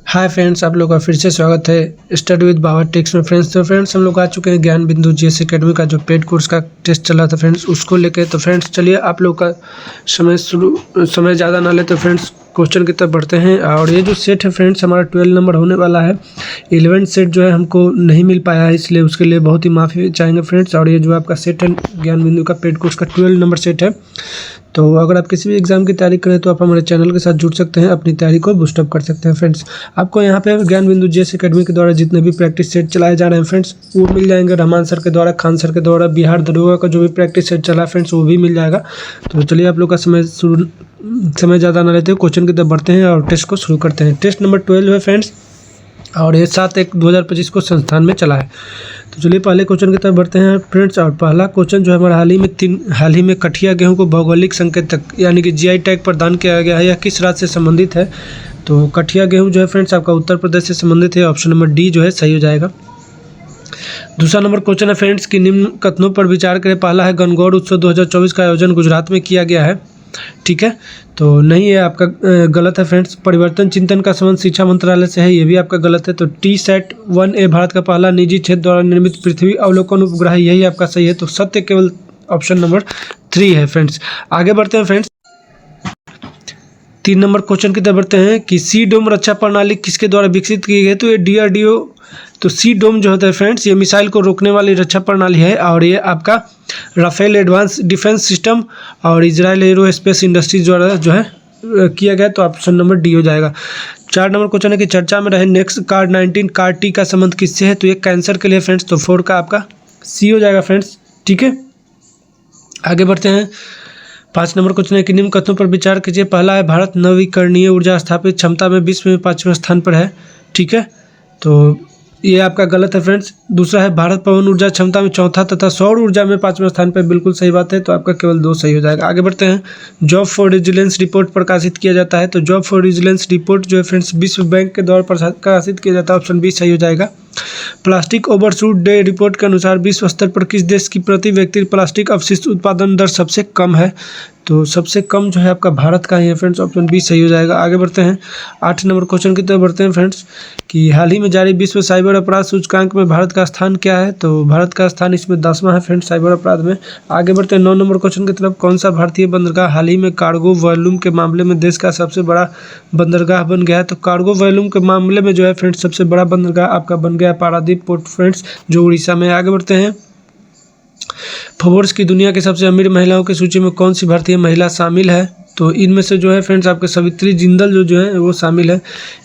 Hi friends, आप लोग का फिर से स्वागत है स्टडी विद बाबा टेक्स में। फ्रेंड्स हम लोग आ चुके हैं ज्ञान बिंदु जीएस एकेडमी का जो पेड कोर्स का टेस्ट चला था फ्रेंड्स, उसको लेके। तो फ्रेंड्स चलिए, आप लोग का समय ज़्यादा ना ले तो फ्रेंड्स क्वेश्चन की तरफ बढ़ते हैं। और ये जो सेट है फ्रेंड्स, हमारा 12 नंबर होने वाला है। 11 सेट जो है हमको नहीं मिल पाया है, इसलिए उसके लिए बहुत ही माफ़ी चाहेंगे फ्रेंड्स। और ये जो आपका सेट है ज्ञान बिंदु का पेड कोर्स का 12 नंबर सेट है। तो अगर आप किसी भी एग्ज़ाम की तैयारी करें तो आप हमारे चैनल के साथ जुड़ सकते हैं, अपनी तैयारी को बूस्टअप कर सकते हैं फ्रेंड्स। आपको यहाँ पे ज्ञान बिंदु जीएस एकेडमी के द्वारा जितने भी प्रैक्टिस सेट चलाए जा रहे हैं फ्रेंड्स, वो मिल जाएंगे। रहमान सर के द्वारा, खान सर के द्वारा, बिहार दरोगा का जो भी प्रैक्टिस सेट चला है फ्रेंड्स, वो भी मिल जाएगा। तो चलिए, आप लोग का समय ज़्यादा ना लेते हैं, क्वेश्चन की तरफ बढ़ते हैं और टेस्ट को शुरू करते हैं। टेस्ट नंबर 12 है फ्रेंड्स, और ये 7/1/2025 को संस्थान में चला है। तो चलिए पहले क्वेश्चन की तरफ बढ़ते हैं फ्रेंड्स। और पहला क्वेश्चन जो है हमारा हाल ही में कठिया गेहूं को भौगोलिक संकेतक यानी कि जीआई टैग प्रदान किया गया है। यह किस राज्य से संबंधित है? तो कठिया गेहूं जो है फ्रेंड्स आपका उत्तर प्रदेश से संबंधित है। ऑप्शन नंबर डी जो है सही हो जाएगा। दूसरा नंबर क्वेश्चन है फ्रेंड्स कि निम्न कथनों पर विचार करें। पहला है गणगौर उत्सव 2024 का आयोजन गुजरात में किया गया है। ठीक है, तो नहीं, है आपका गलत है फ्रेंड्स। परिवर्तन चिंतन का संबंध शिक्षा मंत्रालय से है, ये भी आपका गलत है। तो TSAT-1A भारत का पहला निजी क्षेत्र द्वारा निर्मित पृथ्वी अवलोकन उपग्रह, यही आपका सही है। तो सत्य केवल ऑप्शन नंबर 3 है फ्रेंड्स। आगे बढ़ते हैं फ्रेंड्स, 3 नंबर क्वेश्चन की तरफ बढ़ते हैं कि सी डोम रक्षा प्रणाली किसके द्वारा विकसित की गई है? तो ये DRDO। तो सी डोम जो होता है फ्रेंड्स, ये मिसाइल को रोकने वाली रक्षा प्रणाली है। और ये आपका राफेल एडवांस डिफेंस सिस्टम और इजराइल एरोस्पेस इंडस्ट्रीज द्वारा जो है किया गया। तो ऑप्शन नंबर डी हो जाएगा। 4 नंबर क्वेश्चन है कि चर्चा में रहे नेक्स्ट CAR-19 CAR-T का संबंध किससे है? तो ये कैंसर के लिए फ्रेंड्स। तो 4 का आपका सी हो जाएगा फ्रेंड्स। ठीक है, आगे बढ़ते हैं। 5 नंबर क्वेश्चन है कि निम्न कथनों पर विचार कीजिए। पहला है भारत नवीकरणीय ऊर्जा स्थापित क्षमता में विश्व में 5वें स्थान पर है। ठीक है, तो ये आपका गलत है फ्रेंड्स। दूसरा है भारत पवन ऊर्जा क्षमता में चौथा तथा सौर ऊर्जा में 5वें स्थान पर, बिल्कुल सही बात है। तो आपका केवल 2 सही हो जाएगा। आगे बढ़ते हैं। जॉब फॉर रेजिलेंस रिपोर्ट प्रकाशित किया जाता है। तो जॉब फॉर रेजिलेंस रिपोर्ट जो है फ्रेंड्स विश्व बैंक के द्वारा प्रकाशित किया जाता है। ऑप्शन बी सही हो जाएगा। प्लास्टिक ओवरशूट डे रिपोर्ट के अनुसार विश्व स्तर पर किस देश की प्रति व्यक्ति प्लास्टिक अपशिष्ट उत्पादन दर सबसे कम है? तो सबसे कम जो है आपका भारत का ही है फ्रेंड्स। ऑप्शन बी सही हो जाएगा। आगे बढ़ते हैं। 8 नंबर क्वेश्चन की तरफ बढ़ते हैं फ्रेंड्स कि हाल ही में जारी विश्व साइबर अपराध सूचकांक में भारत का स्थान क्या है? तो भारत का स्थान इसमें 10वां है फ्रेंड्स साइबर अपराध में। आगे बढ़ते हैं 9 नंबर क्वेश्चन की तरफ। कौन सा भारतीय बंदरगाह हाल ही में कार्गो वॉल्यूम के मामले में देश का सबसे बड़ा बंदरगाह बन गया है? तो कार्गो वॉल्यूम के मामले में जो है फ्रेंड्स सबसे बड़ा बंदरगाह आपका बन गया पारादीप पोर्ट फ्रेंड्स, जो उड़ीसा में। आगे बढ़ते हैं। फोर्ब्स की दुनिया की सबसे अमीर महिलाओं की सूची में कौन सी भारतीय महिला शामिल है? तो इनमें से जो है फ्रेंड्स आपके सावित्री जिंदल जो है वो शामिल है।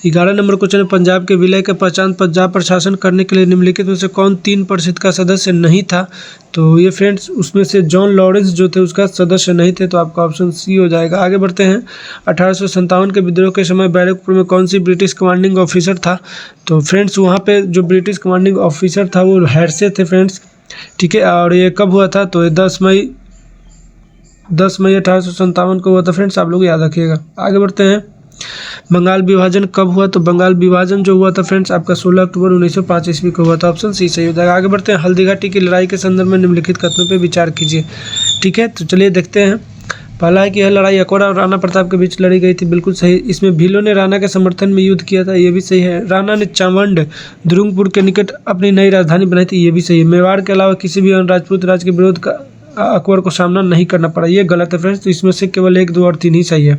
11 नंबर क्वेश्चन है पंजाब के विलय के पश्चात पंजाब प्रशासन करने के लिए निम्नलिखित में से कौन 3% का सदस्य नहीं था? तो ये फ्रेंड्स उसमें से जॉन लॉरेंस जो थे उसका सदस्य नहीं थे। तो आपका ऑप्शन सी हो जाएगा। आगे बढ़ते हैं। 1857 के विद्रोह के समय बैरकपुर में कौन सी ब्रिटिश कमांडिंग ऑफिसर था? तो फ्रेंड्स वहाँ पे जो ब्रिटिश कमांडिंग ऑफिसर था वो हेडसे थे फ्रेंड्स। ठीक है, और ये कब हुआ था? तो ये 10 मई 1857 को हुआ था फ्रेंड्स, आप लोग याद रखिएगा। आगे बढ़ते हैं। बंगाल विभाजन कब हुआ? तो बंगाल विभाजन जो हुआ था फ्रेंड्स आपका 16 अक्टूबर 1905 ईस्वी को हुआ था। ऑप्शन सी सही हो जाएगा। आगे बढ़ते हैं। हल्दीघाटी की लड़ाई के संदर्भ में निम्नलिखित कथनों पर विचार कीजिए। ठीक है, तो चलिए देखते हैं। पहला है कि यह लड़ाई अकोड़ा और राणा प्रताप के बीच लड़ी गई थी, बिल्कुल सही। इसमें भीलों ने राणा के समर्थन में युद्ध किया था, ये भी सही है। राणा ने चावंड दुर्गपुर के निकट अपनी नई राजधानी बनाई थी, ये भी सही है। मेवाड़ के अलावा किसी भी अन्य राजपूत राज्य के विरोध का अकबर को सामना नहीं करना पड़ा, ये गलत है फ्रेंड्स। तो इसमें से केवल 1, 2 और 3 ही सही है।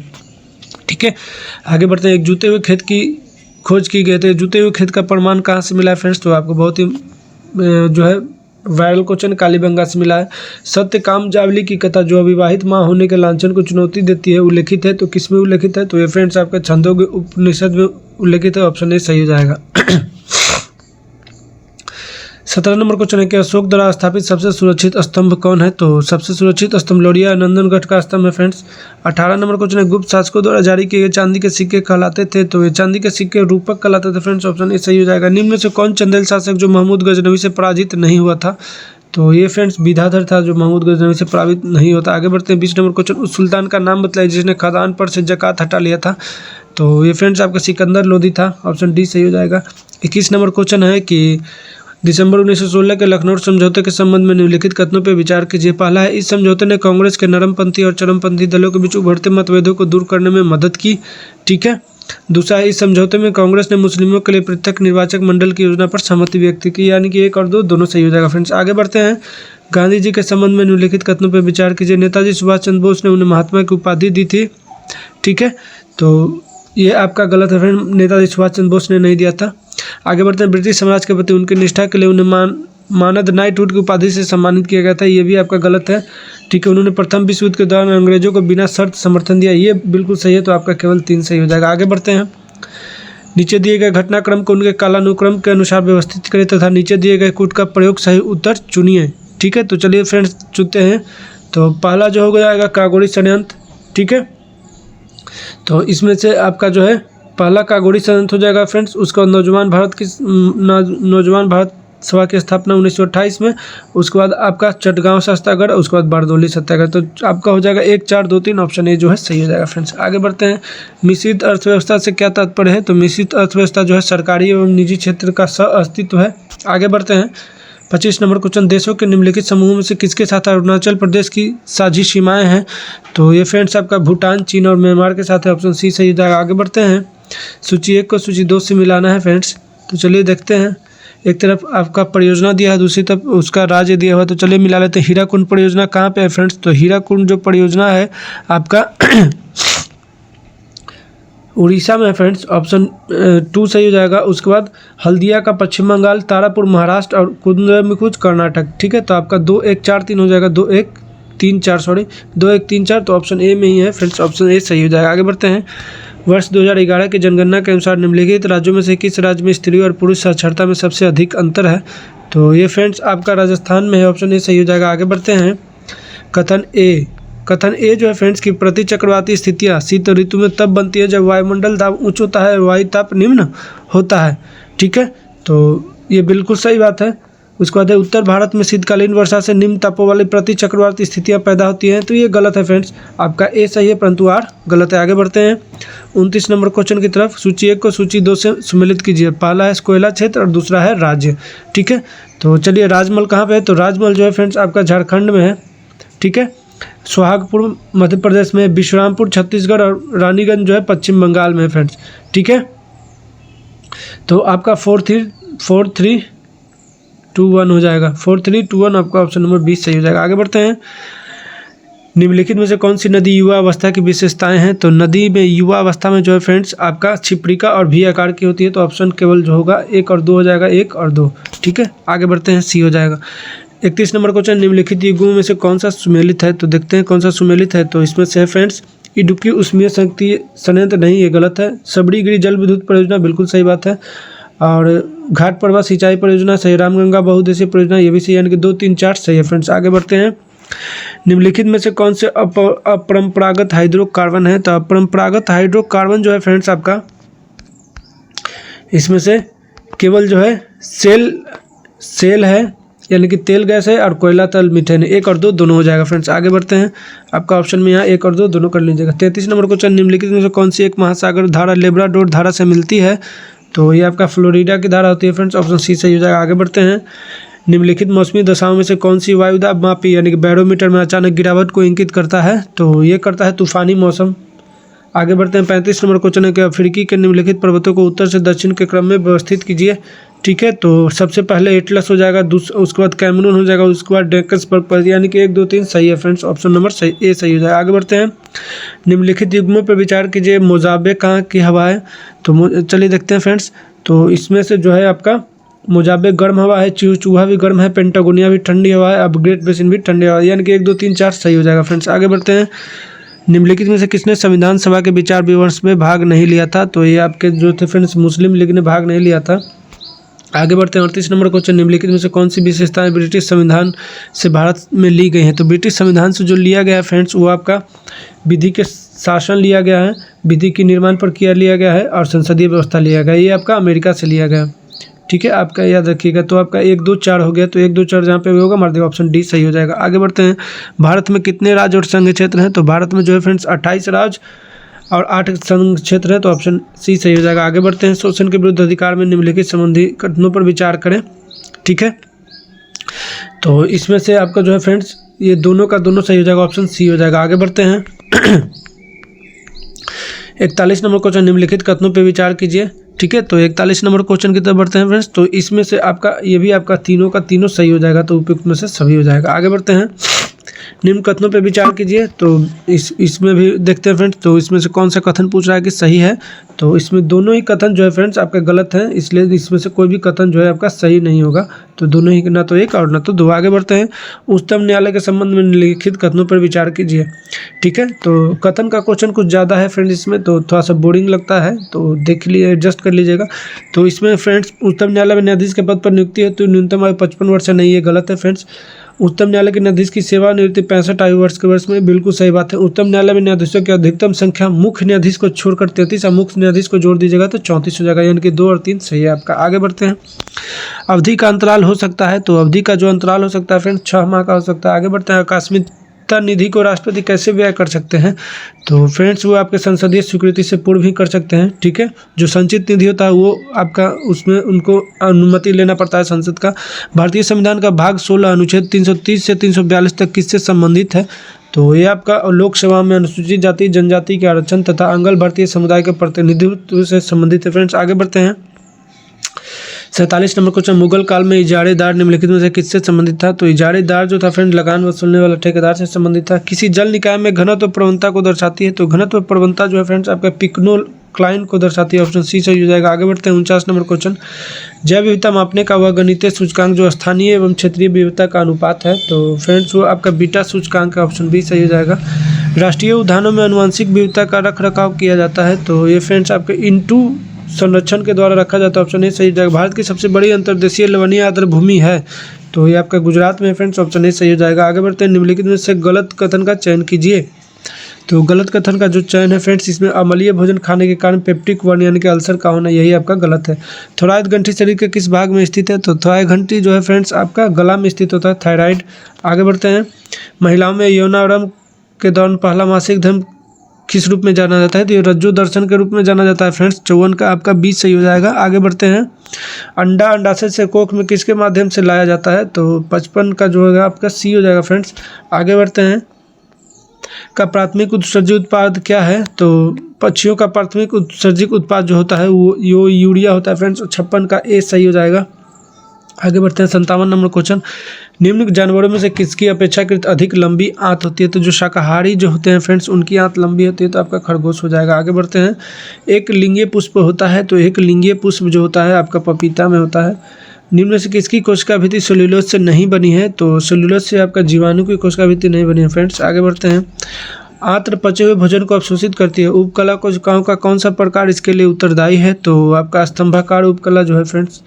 ठीक है, आगे बढ़ते हैं। एक जूते हुए खेत की खोज की गई थी। जूते हुए खेत का प्रमाण कहाँ से मिला है फ्रेंड्स? तो आपको बहुत ही जो है वायरल क्वेश्चन कालीबंगा से मिला है। सत्यकाम जावली की कथा जो अविवाहित माँ होने के लांछन को चुनौती देती है उल्लेखित है। तो किस में उल्लेखित है? तो ये फ्रेंड्स आपका छंदोग्य उपनिषद में उल्लेखित है। ऑप्शन ए सही हो जाएगा। 17 नंबर क्वेश्चन है कि अशोक द्वारा स्थापित सबसे सुरक्षित स्तंभ कौन है? तो सबसे सुरक्षित स्तंभ लोरिया नंदनगढ़ का स्तंभ है फ्रेंड्स। 18 नंबर क्वेश्चन है गुप्त शासकों द्वारा जारी किए गए चांदी के सिक्के कहलाते थे? तो ये चांदी के सिक्के रूपक कहलाते थे फ्रेंड्स। ऑप्शन ए सही हो जाएगा। निम्न में से कौन चंदेल शासक जो महमूद गजनवी से पराजित नहीं हुआ था? तो ये फ्रेंड्स विद्याधर था जो महमूद गजनवी से पराजित नहीं होता। आगे बढ़ते हैं। 20 नंबर क्वेश्चन उस सुल्तान का नाम बताइए जिसने खदान पर से जकात हटा लिया था? तो ये फ्रेंड्स आपका सिकंदर लोधी था। ऑप्शन डी सही हो जाएगा। 21 नंबर क्वेश्चन है कि दिसंबर 1916 के लखनऊ समझौते के संबंध में निम्नलिखित कथनों पर विचार कीजिए। पहला है इस समझौते ने कांग्रेस के नरमपंथी और चरमपंथी दलों के बीच उभरते मतभेदों को दूर करने में मदद की। ठीक है, दूसरा है, इस समझौते में कांग्रेस ने मुस्लिमों के लिए पृथक निर्वाचक मंडल की योजना पर सहमति व्यक्त की, यानी कि 1 और 2 दोनों सही हो जाएगा फ्रेंड्स। आगे बढ़ते हैं। गांधी जी के संबंध में निम्नलिखित कथनों पर विचार कीजिए। नेताजी सुभाष चंद्र बोस ने उन्हें महात्मा की उपाधि दी थी, ठीक है, तो ये आपका गलत है फ्रेंड, नेताजी सुभाष चंद्र बोस ने नहीं दिया था। आगे बढ़ते हैं। ब्रिटिश साम्राज्य के प्रति उनकी निष्ठा के लिए उन्हें मानद नाइटहुड की उपाधि से सम्मानित किया गया था, ये भी आपका गलत है, ठीक है। उन्होंने प्रथम विश्व युद्ध के दौरान अंग्रेजों को बिना शर्त समर्थन दिया, ये बिल्कुल सही है, तो आपका केवल 3 सही हो जाएगा। आगे बढ़ते हैं। नीचे दिए गए घटनाक्रम को उनके कालानुक्रम के अनुसार व्यवस्थित करें तथा नीचे दिए गए कूट का प्रयोग सही उत्तर चुनिए, ठीक है। तो चलिए फ्रेंड्स चुनते हैं। तो पहला जो हो जाएगा काकोरी षड्यंत्र, ठीक है, तो इसमें से आपका जो है पहला काकोरी षड्यंत्र हो जाएगा फ्रेंड्स। उसका नौजवान भारत सभा की स्थापना 1928 में, उसके बाद आपका चटगांव सत्याग्रह, उसके बाद बारदोली सत्याग्रह, तो आपका हो जाएगा 1, 4, 2, 3 ऑप्शन ए जो है सही हो जाएगा फ्रेंड्स। आगे बढ़ते हैं। मिश्रित अर्थव्यवस्था से क्या तात्पर्य है? तो मिश्रित अर्थव्यवस्था जो है सरकारी एवं निजी क्षेत्र का सह-अस्तित्व है। आगे बढ़ते हैं। 25 नंबर क्वेश्चन, देशों के निम्नलिखित समूहों में से किसके साथ अरुणाचल प्रदेश की साझी सीमाएं हैं? तो ये फ्रेंड्स आपका भूटान, चीन और म्यांमार के साथ है, ऑप्शन सी सही हो जाएगा। आगे बढ़ते हैं। सूची 1 को सूची 2 से मिलाना है फ्रेंड्स, तो चलिए देखते हैं। एक तरफ आपका परियोजना दिया है, दूसरी तरफ उसका राज्य दिया हुआ है, तो चलिए मिला लेते हैं। हीराकुंड परियोजना कहाँ पे है फ्रेंड्स? तो हीराकुंड जो परियोजना है आपका उड़ीसा में है फ्रेंड्स, ऑप्शन 2 सही हो जाएगा। उसके बाद हल्दिया का पश्चिम बंगाल, तारापुर महाराष्ट्र और कुद्रेमुख कर्नाटक, ठीक है, तो आपका 2, 1, 4, 3 हो जाएगा, 2, 1, 3, 4 सॉरी 2, 1, 3, 4, तो ऑप्शन ए में ही है फ्रेंड्स, ऑप्शन ए सही हो जाएगा। आगे बढ़ते हैं। वर्ष 2011 की जनगणना के अनुसार निम्नलिखित राज्यों में से किस राज्य में स्त्री और पुरुष साक्षरता में सबसे अधिक अंतर है? तो ये फ्रेंड्स आपका राजस्थान में है, ऑप्शन ए सही हो जाएगा। आगे बढ़ते हैं। कथन ए जो है फ्रेंड्स की प्रति चक्रवाती स्थितियाँ शीत ऋतु में तब बनती है जब वायुमंडल दाब उच्च होता है, वायु ताप निम्न होता है, ठीक है, तो ये बिल्कुल सही बात है। उसके बाद उत्तर भारत में शीतकालीन वर्षा से निम्न तापों वाली प्रति चक्रवाती स्थितियाँ पैदा होती हैं, तो ये गलत है फ्रेंड्स, आपका ए सही है परंतु आर गलत है। आगे बढ़ते हैं 29 नंबर क्वेश्चन की तरफ। सूची 1 को सूची 2 से सम्मिलित कीजिए। पहला है कोयला क्षेत्र और दूसरा है राज्य, ठीक है, तो चलिए राजमहल कहाँ पे है? तो राजमहल जो है फ्रेंड्स आपका झारखंड में है, ठीक है, सुहागपुर मध्य प्रदेश में, विश्रामपुर छत्तीसगढ़ और रानीगंज जो है पश्चिम बंगाल में है फ्रेंड्स, ठीक है। तो आपका 4-3-2-1 हो जाएगा, 4-3-2-1 आपका ऑप्शन नंबर 20 सही हो जाएगा। आगे बढ़ते हैं। निम्नलिखित में से कौन सी नदी युवा अवस्था की विशेषताएं हैं? तो नदी में युवा अवस्था में जो है फ्रेंड्स आपका छिप्रिका और भी आकार की होती है, तो ऑप्शन केवल जो होगा 1 और 2 हो जाएगा, 1 और 2, ठीक है। आगे बढ़ते हैं, सी हो जाएगा। 31 नंबर क्वेश्चन, निम्नलिखित युगों में से कौन सा सुमेलित है? तो देखते हैं कौन सा सुमेलित है। तो इसमें से है फ्रेंड्स इडुक्की उष्मीय शक्ति संयंत्र, नहीं ये गलत है। सबड़ीगिरी जल विद्युत परियोजना बिल्कुल सही बात है। और घाट प्रभा सिंचाई परियोजना सही। रामगंगा बहुउद्देशीय परियोजना ये भी सही, यानी कि 2, 3, 4 सही है फ्रेंड्स। आगे बढ़ते हैं। निम्नलिखित में से कौन से अपरंपरागत हाइड्रोकार्बन है? तो अपरंपरागत हाइड्रोकार्बन जो है फ्रेंड्स आपका इसमें से केवल जो है सेल है, यानी कि तेल गैस है, और कोयला तल मीथेन है। 1 और 2 दोनों हो जाएगा फ्रेंड्स। आगे बढ़ते हैं। आपका ऑप्शन में यहाँ 1 और 2 दोनों कर लीजिएगा। 33 नंबर क्वेश्चन, निम्नलिखित में से कौन सी एक महासागर धारा लेब्राडोर धारा से मिलती है? तो ये आपका फ्लोरिडा की धारा होती है फ्रेंड्स, ऑप्शन सी सही हो जाएगा। आगे बढ़ते हैं। निम्नलिखित मौसमी दशाओं में से कौन सी वायुदाब मापी यानी कि बैरोमीटर में अचानक गिरावट को इंगित करता है? तो ये करता है तूफानी मौसम। आगे बढ़ते हैं। 35 नंबर क्वेश्चन है कि अफ्रीकी के निम्नलिखित पर्वतों को उत्तर से दक्षिण के क्रम में व्यवस्थित कीजिए, ठीक है। तो सबसे पहले एटलस हो जाएगा, उसके बाद कैमरून हो जाएगा, उसके बाद डेक्कन्सबर्ग, यानी कि 1, 2, 3 सही है फ्रेंड्स, ऑप्शन नंबर सही ए सही हो जाएगा। आगे बढ़ते हैं। निम्नलिखित युग्मों पर विचार कीजिए। मोजाम्बिक कहाँ की हवा है? तो चलिए देखते हैं फ्रेंड्स। तो इसमें से जो है आपका मोजाम्बिक गर्म हवा है, चूहा भी गर्म है, पेंटागोनिया भी ठंडी हवा है, अब ग्रेट बेसिन भी ठंडी हवा है, यानी कि 1, 2, 3, 4 सही हो जाएगा फ्रेंड्स। आगे बढ़ते हैं। निम्नलिखित में से किसने संविधान सभा के विचार विमर्श में भाग नहीं लिया था? तो ये आपके जो थे फ्रेंड्स मुस्लिम लीग ने भाग नहीं लिया था। आगे बढ़ते हैं। 38 नंबर क्वेश्चन, निम्नलिखित में से कौन सी विशेषताएं ब्रिटिश संविधान से भारत में ली गई हैं? तो ब्रिटिश संविधान से जो लिया गया है फ्रेंड्स वो आपका विधि के शासन लिया गया है, विधि की निर्माण प्रक्रिया लिया गया है, और संसदीय व्यवस्था लिया गया है। ये आपका अमेरिका से लिया गया, ठीक है, आपका याद रखिएगा। तो आपका 1, 2, 4 हो गया, तो 1, 2, 4 जहाँ पे भी होगा मार देगा, ऑप्शन डी सही हो जाएगा। आगे बढ़ते हैं। भारत में कितने राज्य और संघ क्षेत्र हैं? तो भारत में जो है फ्रेंड्स 28 राज्य और 8 संघ क्षेत्र है, तो ऑप्शन सी सही हो जाएगा। आगे बढ़ते हैं। शोषण के विरुद्ध अधिकार में निम्नलिखित संबंधी कथनों पर विचार करें, ठीक है। तो इसमें से आपका जो है फ्रेंड्स ये दोनों का दोनों सही हो जाएगा, ऑप्शन सी हो जाएगा। आगे बढ़ते हैं। 41 नंबर क्वेश्चन, निम्नलिखित कथनों पर विचार कीजिए। ठीक है, तो 41 नंबर क्वेश्चन की तरफ बढ़ते हैं फ्रेंड्स। तो इसमें से आपका ये भी आपका तीनों का तीनों सही हो जाएगा, तो उपयुक्त में से सभी हो जाएगा। आगे बढ़ते हैं, निम्न कथनों पर विचार कीजिए। तो इसमें भी देखते हैं फ्रेंड्स, तो इसमें से कौन सा कथन पूछ रहा है कि सही है। तो इसमें दोनों ही कथन जो है फ्रेंड्स आपका गलत है, इसलिए इसमें से कोई भी कथन जो है आपका सही नहीं होगा। तो दोनों ही, ना तो एक और ना तो दो। आगे बढ़ते हैं, उच्चतम न्यायालय के संबंध में निम्नलिखित कथनों पर विचार कीजिए। ठीक है, तो कथन का क्वेश्चन कुछ ज़्यादा है फ्रेंड्स इसमें, तो थोड़ा सा बोरिंग लगता है, तो देख लिए एडजस्ट कर लीजिएगा। तो इसमें फ्रेंड्स, उच्चतम न्यायालय में न्यायाधीश के पद पर नियुक्ति है तो न्यूनतम आयु 55 वर्ष नहीं है, गलत है फ्रेंड्स। उच्चतम न्यायालय के न्यायाधीश की सेवानिवृत्ति 65 आयु वर्ष के वर्ष में, बिल्कुल सही बात है। उच्चतम न्यायालय में न्यायाधीशों की अधिकतम संख्या मुख्य न्यायाधीश को छोड़कर 33 और मुख्य न्यायाधीश को जोड़ दीजिएगा तो 34 हो जाएगा, यानी कि 2 और 3 सही है आपका। आगे बढ़ते हैं, अवधि का अंतराल हो सकता है। तो अवधि का जो अंतराल हो सकता है फ्रेंड्स 6 माह का हो सकता है। आगे बढ़ते हैं, आकस्मिकता निधि को राष्ट्रपति कैसे व्यय कर सकते हैं। तो फ्रेंड्स वो आपके संसदीय स्वीकृति से पूर्व ही कर सकते हैं। ठीक है, जो संचित निधि होता है वो आपका, उसमें उनको अनुमति लेना पड़ता है संसद का। भारतीय संविधान का भाग 16 अनुच्छेद 330 से 342 तक किससे संबंधित है। तो ये आपका लोकसभा में अनुसूचित जाति जनजाति के आरक्षण तथा अंगल भारतीय समुदाय के प्रतिनिधित्व से संबंधित है फ्रेंड्स। आगे बढ़ते हैं, 47 नंबर क्वेश्चन, मुगल काल में इजारेदार निम्नलिखित में से किससे संबंधित था। तो इजारेदार जो था फ्रेंड लगान वसूलने वाला ठेकेदार से संबंधित था। किसी जल निकाय में घनत्व प्रवणता को दर्शाती है। तो घनत्व प्रवणता जो है फ्रेंड्स आपका पिक्नोक्लाइन को दर्शाती है, ऑप्शन सी सही हो जाएगा। आगे बढ़ते हैं, 49 नंबर क्वेश्चन, जैव विविधता मापने का वह गणितीय सूचकांक जो स्थानीय एवं क्षेत्रीय विविधता का अनुपात है। तो फ्रेंड्स वो आपका बीटा सूचकांक है, ऑप्शन बी सही हो जाएगा। राष्ट्रीय उद्यानों में आनुवंशिक विविधता का रख रखाव किया जाता है। तो ये फ्रेंड्स आपके इंटू संरक्षण के द्वारा रखा जाता है, ऑप्शन ए सही हो जाएगा। भारत की सबसे बड़ी अंतर्देशीय लवणीय आर्द्र भूमि है। तो ये आपका गुजरात में फ्रेंड्स, ऑप्शन ए सही हो जाएगा। आगे बढ़ते हैं, निम्नलिखित में से गलत कथन का चयन कीजिए। तो गलत कथन का जो चयन है फ्रेंड्स, इसमें अम्लीय भोजन खाने के कारण पेप्टिक वर्न यानी कि अल्सर का होना, यही आपका गलत है। थोराइड ग्रंथि शरीर के किस भाग में स्थित है। तो थोराइड ग्रंथि जो है फ्रेंड्स आपका गला में स्थित होता है, थायराइड। आगे बढ़ते हैं, महिलाओं में यौनारंभ के दौरान पहला मासिक धर्म किस रूप में जाना जाता है। तो ये रज्जु दर्शन के रूप में जाना जाता है फ्रेंड्स, 54 का आपका 20 सही हो जाएगा। आगे बढ़ते हैं, अंडा अंडाशय से कोख में किसके माध्यम से लाया जाता है। तो 55 का जो होगा आपका सी हो जाएगा फ्रेंड्स। आगे बढ़ते हैं, का प्राथमिक उत्सर्जित उत्पाद क्या है। तो पक्षियों का प्राथमिक उत्सर्जित उत्पाद जो होता है वो यूरिया होता है फ्रेंड्स, 56 का ए सही हो जाएगा। आगे बढ़ते हैं, 57 नंबर क्वेश्चन, निम्न जानवरों में से किसकी अपेक्षाकृत अधिक लंबी आंत होती है। तो जो शाकाहारी जो होते हैं फ्रेंड्स उनकी आंत लंबी होती है, तो आपका खरगोश हो जाएगा। आगे बढ़ते हैं, एक लिंगीय पुष्प होता है। तो एक लिंगीय पुष्प जो होता है आपका पपीता में होता है। निम्न से किसकी कोशिका भित्ति सेल्यूलोज से नहीं बनी है। तो सेल्यूलोज से आपका जीवाणु की कोशिका भित्ति नहीं बनी है फ्रेंड्स। आगे बढ़ते हैं, आंत्र पचे हुए भोजन को अवशोषित करती है। उपकला कोशिकाओं का कौन सा प्रकार इसके लिए उत्तरदायी है। तो आपका स्तंभाकार उपकला जो है फ्रेंड्स।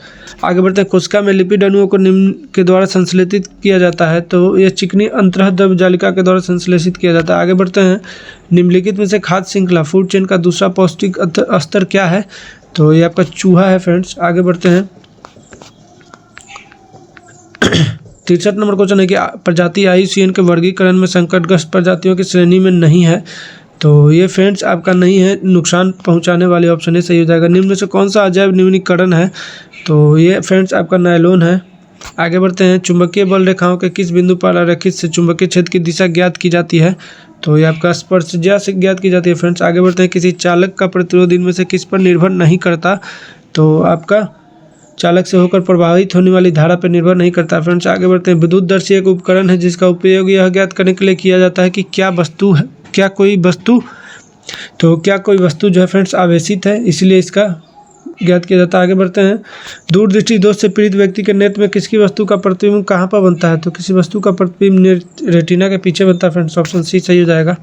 आगे बढ़ते हैं, कोशिका में लिपिड अणुओं को निम्न के द्वारा संश्लेषित किया जाता है। तो यह चिकनी अंतर्द्रव जालिका के द्वारा संश्लेषित किया जाता है। आगे बढ़ते हैं, निम्नलिखित में से खाद्य श्रृंखला फूड चेन का दूसरा पौष्टिक स्तर क्या है। तो ये आपका चूहा है फ्रेंड्स। आगे बढ़ते हैं, 63 नंबर क्वेश्चन है कि प्रजाति IUCN के वर्गीकरण में संकटग्रस्त प्रजातियों की श्रेणी में नहीं है। तो ये फ्रेंड्स आपका नहीं है, नुकसान पहुंचाने वाले, ऑप्शन ए सही हो जाएगा। निम्न में से कौन सा अजैव न्यूनीकरण है। तो ये फ्रेंड्स आपका नायलॉन है। आगे बढ़ते हैं, चुंबकीय बल रेखाओं के किस बिंदु पर आरेखित से चुंबकीय क्षेत्र की दिशा ज्ञात की जाती है। तो ये आपका स्पर्शज्या से ज्ञात की जाती है फ्रेंड्स। आगे बढ़ते हैं, किसी चालक का प्रतिरोध इनमें से किस पर निर्भर नहीं करता। तो आपका चालक से होकर प्रभावित होने वाली धारा पर निर्भर नहीं करता फ्रेंड्स। आगे बढ़ते हैं, विद्युतदर्शी एक उपकरण है जिसका उपयोग यह ज्ञात करने के लिए किया जाता है कि क्या वस्तु है, क्या कोई वस्तु जो है फ्रेंड्स आवेशित है, इसलिए इसका ज्ञात किया जाता है। आगे बढ़ते हैं, दूरदृष्टि दोष से पीड़ित व्यक्ति के नेत्र में किसकी वस्तु का प्रतिबिंब कहाँ पर बनता है। तो किसी वस्तु का प्रतिबिंब रेटिना के पीछे बनता है फ्रेंड्स, ऑप्शन सी सही हो जाएगा।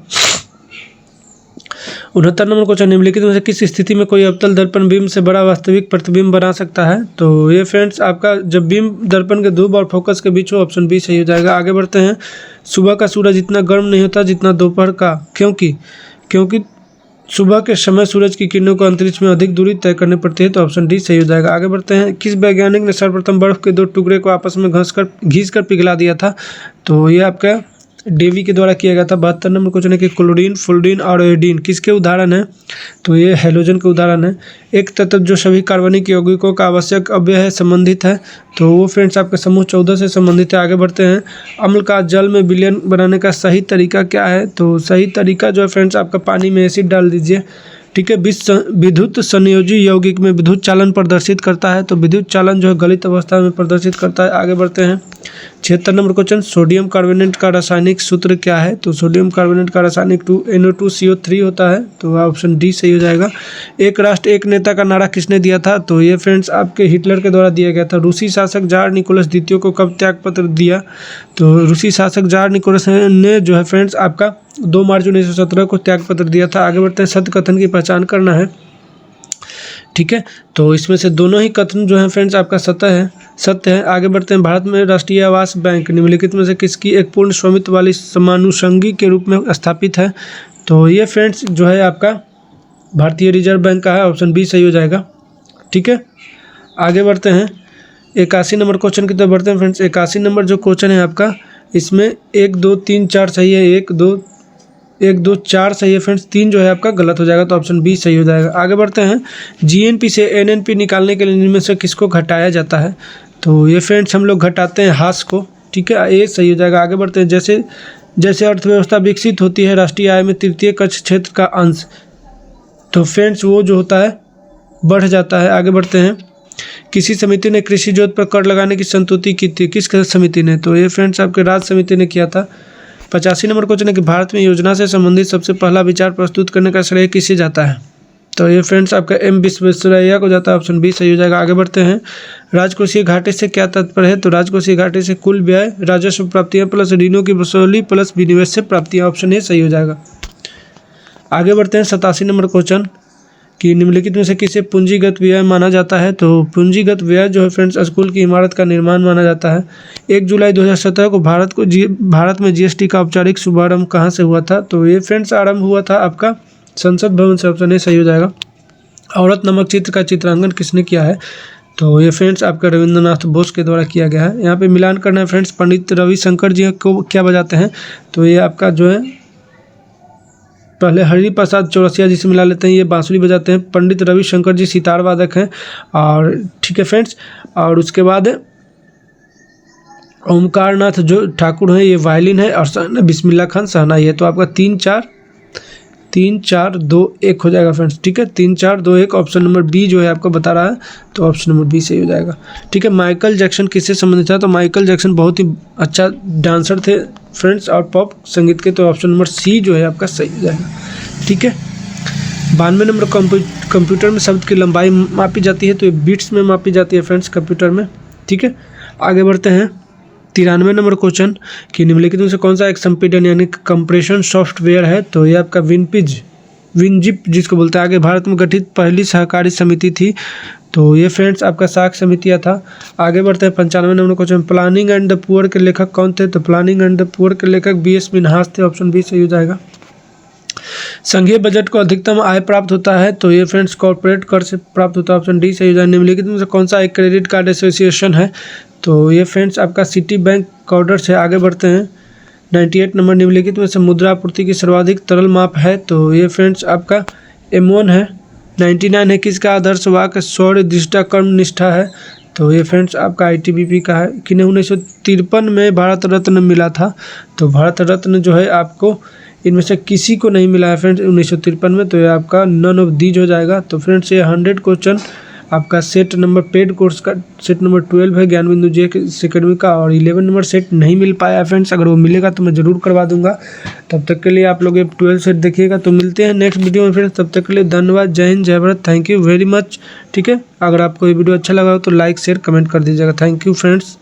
69 नंबर क्वेश्चन, निम्नलिखित में से किस स्थिति में कोई अवतल दर्पण बिंब से बड़ा वास्तविक प्रतिबिंब बना सकता है। तो ये फ्रेंड्स आपका जब बिंब दर्पण के ध्रुव और फोकस के बीच हो, ऑप्शन बी सही हो जाएगा। आगे बढ़ते हैं, सुबह का सूरज इतना गर्म नहीं होता जितना दोपहर का, क्योंकि सुबह के समय सूरज की किरणों को अंतरिक्ष में अधिक दूरी तय करनी पड़ती है। तो ऑप्शन डी सही हो जाएगा। आगे बढ़ते हैं, किस वैज्ञानिक ने सर्वप्रथम बर्फ के 2 टुकड़े को आपस में घिसकर पिघला दिया था। तो ये आपका डेवी के द्वारा किया गया था। 72 नंबर क्वेश्चन है कि क्लोरीन, फ्लोरीन और आयोडीन किसके उदाहरण है। तो ये हैलोजन के उदाहरण है। एक तत्व जो सभी कार्बनिक यौगिकों का आवश्यक अव्यय है संबंधित है। तो वो फ्रेंड्स आपके समूह 14 से संबंधित है। आगे बढ़ते हैं, अम्ल का जल में विलयन बनाने का सही तरीका क्या है। तो सही तरीका जो है फ्रेंड्स आपका पानी में एसिड डाल दीजिए, ठीक है। विद्युत संयोजी यौगिक में विद्युत चालन प्रदर्शित करता है, तो विद्युत चालन जो है गलित अवस्था में प्रदर्शित करता है। आगे बढ़ते हैं 76 नंबर क्वेश्चन, सोडियम कार्बोनेट का रासायनिक सूत्र क्या है? तो सोडियम कार्बोनेट का रासायनिक NO2CO3 होता है, तो ऑप्शन डी सही हो जाएगा। एक राष्ट्र एक नेता का नारा किसने दिया था? तो ये फ्रेंड्स आपके हिटलर के द्वारा दिया गया था। रूसी शासक जार निकोलस द्वितीय को कब त्यागपत्र दिया? तो रूसी शासक जार निकोलस ने जो है फ्रेंड्स आपका 2 मार्च 1917 को त्यागपत्र दिया था। आगे बढ़ते हैं, सत्य कथन की पहचान करना है, ठीक है। तो इसमें से दोनों ही कथन जो है फ्रेंड्स आपका सत्य है। आगे बढ़ते हैं, भारत में राष्ट्रीय आवास बैंक निम्नलिखित में से किसकी एक पूर्ण स्वामित्व वाली समानुषंगी के रूप में स्थापित है? तो ये फ्रेंड्स जो है आपका भारतीय रिजर्व बैंक का है, ऑप्शन बी सही हो जाएगा, ठीक है। आगे बढ़ते हैं 81 नंबर क्वेश्चन की तरफ बढ़ते हैं फ्रेंड्स। 81 नंबर जो क्वेश्चन है आपका, इसमें 1 2 3 4 सही है, 1 2 4 सही है फ्रेंड्स, 3 जो है आपका गलत हो जाएगा, तो ऑप्शन बी सही हो जाएगा। आगे बढ़ते हैं, जीएनपी से एनएनपी निकालने के लिए इनमें से किसको घटाया जाता है? तो ये फ्रेंड्स हम लोग घटाते हैं हास को, ठीक है, ए सही हो जाएगा। आगे बढ़ते हैं, जैसे अर्थव्यवस्था विकसित होती है, राष्ट्रीय आय में तृतीय कक्ष क्षेत्र का अंश, तो फ्रेंड्स वो जो होता है बढ़ जाता है। आगे बढ़ते हैं, किसी समिति ने कृषि जोत पर कर लगाने की संस्तुति की थी, किस समिति ने? तो ये फ्रेंड्स आपके राज्य समिति ने किया था। 85 नंबर क्वेश्चन है कि भारत में योजना से संबंधित सबसे पहला विचार प्रस्तुत करने का श्रेय किसे जाता है? तो ये फ्रेंड्स आपका एम विश्वेश्वरैया को जाता है, ऑप्शन बी सही हो जाएगा। आगे बढ़ते हैं, राजकोषीय घाटे से क्या तात्पर्य है? तो राजकोषीय घाटे से कुल व्यय, राजस्व प्राप्तियां प्लस ऋणों की वसूली प्लस विनिवेश से प्राप्तियां, ऑप्शन ए सही हो जाएगा। आगे बढ़ते हैं 87 नंबर क्वेश्चन कि निम्नलिखित में से किसे पूंजीगत व्यय माना जाता है? तो पूंजीगत व्यय जो है फ्रेंड्स स्कूल की इमारत का निर्माण माना जाता है। 1 जुलाई 2017 को भारत में जीएसटी का औपचारिक शुभारंभ कहाँ से हुआ था? तो ये फ्रेंड्स आरंभ हुआ था आपका संसद भवन से, ऑप्शन ए सही हो जाएगा। औरत नामक चित्र का चित्रांकन किसने किया है? तो ये फ्रेंड्स आपका रविंद्रनाथ बोस के द्वारा किया गया है। यहाँ पे मिलान करना है फ्रेंड्स, पंडित रविशंकर जी को क्या बजाते हैं? तो ये आपका जो है पहले हरिप्रसाद चौरसिया जी से मिला लेते हैं, ये बांसुरी बजाते हैं। पंडित रविशंकर जी सितार वादक हैं, और ठीक है फ्रेंड्स, और उसके बाद ओमकार नाथ जो ठाकुर हैं ये वायलिन है, और बिस्मिल्लाह खान शहनाई है। तो आपका 3 4 2 1 हो जाएगा फ्रेंड्स, ठीक है, 3 4 2 1, ऑप्शन नंबर बी जो है आपको बता रहा है, तो ऑप्शन नंबर बी सही हो जाएगा, ठीक है। माइकल जैक्सन किससे संबंधित था? तो माइकल जैक्सन बहुत ही अच्छा डांसर थे फ्रेंड्स और पॉप संगीत के, तो ऑप्शन नंबर सी जो है आपका सही हो जाएगा, ठीक है। 92 नंबर, कंप्यूटर में शब्द की लंबाई मापी जाती है, तो ये बीट्स में मापी जाती है फ्रेंड्स कंप्यूटर में, ठीक है। आगे बढ़ते हैं 93 नंबर क्वेश्चन कि निम्नलिखित में से कौन सा एक संपीड़न यानी कंप्रेशन सॉफ्टवेयर है? तो ये आपका विनजिप जिसको बोलते हैं। आगे भारत में गठित पहली सहकारी समिति थी, तो ये फ्रेंड्स आपका साख समितियाँ था। आगे बढ़ते हैं 95 number question, planning and the poor के लेखक कौन थे? तो प्लानिंग एंड द पुअर के लेखक BS मिन्हास थे, ऑप्शन बी सही हो जाएगा। संघीय बजट को अधिकतम आय प्राप्त होता है, तो ये फ्रेंड्स कॉर्पोरेट कर से प्राप्त होता है, ऑप्शन डी सही हो जाएगा। निम्नलिखित में से कौन सा एक क्रेडिट कार्ड एसोसिएशन है? तो ये फ्रेंड्स आपका सिटी बैंक कॉर्डर से। आगे बढ़ते हैं 98 नंबर, निम्नलिखित में से मुद्रा आपूर्ति की सर्वाधिक तरल माप है? तो ये फ्रेंड्स आपका M1 है। 99 है, किसका आदर्श वाक्य शौर्य दृष्टा कर्म निष्ठा है? तो ये फ्रेंड्स आपका ITBP का है। किन्हें 1953 में भारत रत्न मिला था? तो भारत रत्न जो है आपको इनमें से किसी को नहीं मिला है फ्रेंड्स 1953 में, तो ये आपका नन ऑफ दीज हो जाएगा। तो फ्रेंड्स ये 100 क्वेश्चन आपका सेट नंबर पेड कोर्स का सेट नंबर 12 है ज्ञान बिंदु जे अकेडमी का, और 11 नंबर सेट नहीं मिल पाया फ्रेंड्स, अगर वो मिलेगा तो मैं ज़रूर करवा दूंगा। तब तक के लिए आप लोग ये 12 सेट देखिएगा। तो मिलते हैं नेक्स्ट वीडियो में फ्रेंड्स, तब तक के लिए धन्यवाद, जय हिंद जय Bharat, thank you very much, ठीक है। अगर आपको ये वीडियो अच्छा लगा हो तो लाइक शेयर कमेंट कर दीजिएगा, थैंक यू फ्रेंड्स।